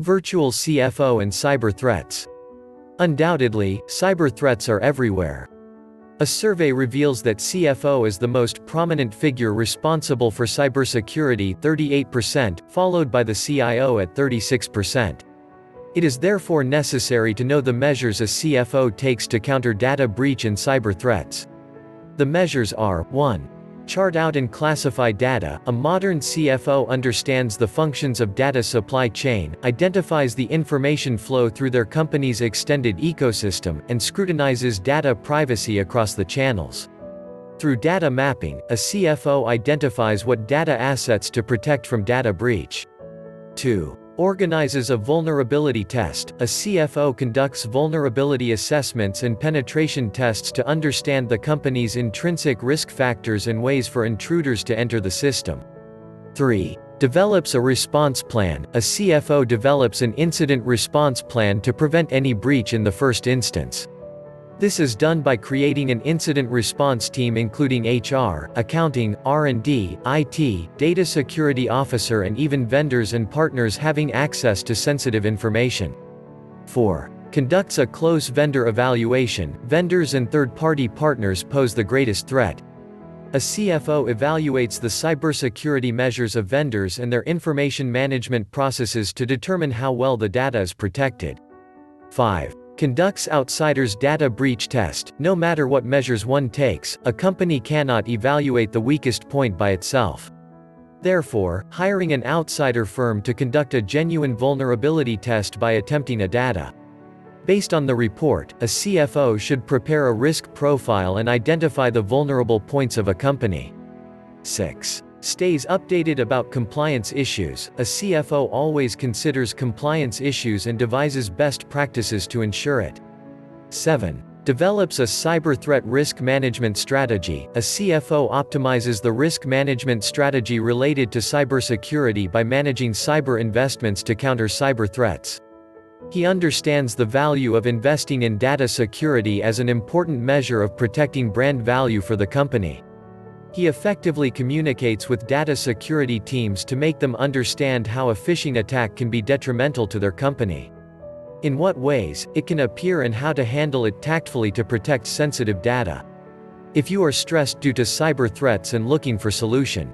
Virtual CFO and cyber threats. Undoubtedly, cyber threats are everywhere. A survey reveals that CFO is the most prominent figure responsible for cybersecurity, 38%, followed by the CIO at 36%. It is therefore necessary to know the measures a CFO takes to counter data breach and cyber threats. The measures are: 1. Chart out and classify data. A modern CFO understands the functions of data supply chain, identifies the information flow through their company's extended ecosystem, and scrutinizes data privacy across the channels. Through data mapping, a CFO identifies what data assets to protect from data breach. 2. Organizes a vulnerability test. A CFO conducts vulnerability assessments and penetration tests to understand the company's intrinsic risk factors and ways for intruders to enter the system. 3. Develops a response plan. A CFO develops an incident response plan to prevent any breach in the first instance. This is done by creating an incident response team including HR, accounting, R&D, IT, data security officer and even vendors and partners having access to sensitive information. 4. Conducts a close vendor evaluation. Vendors and third-party partners pose the greatest threat. A CFO evaluates the cybersecurity measures of vendors and their information management processes to determine how well the data is protected. 5. Conducts outsiders' data breach test. No matter what measures one takes, a company cannot evaluate the weakest point by itself. Therefore, hiring an outsider firm to conduct a genuine vulnerability test by attempting a data. Based on the report, a CFO should prepare a risk profile and identify the vulnerable points of a company. 6. Stays updated about compliance issues. A CFO always considers compliance issues and devises best practices to ensure it. 7. Develops a cyber threat risk management strategy. A CFO optimizes the risk management strategy related to cybersecurity by managing cyber investments to counter cyber threats. He understands the value of investing in data security as an important measure of protecting brand value for the company. He effectively communicates with data security teams to make them understand how a phishing attack can be detrimental to their company. In what ways it can appear and how to handle it tactfully to protect sensitive data. If you are stressed due to cyber threats and looking for solution,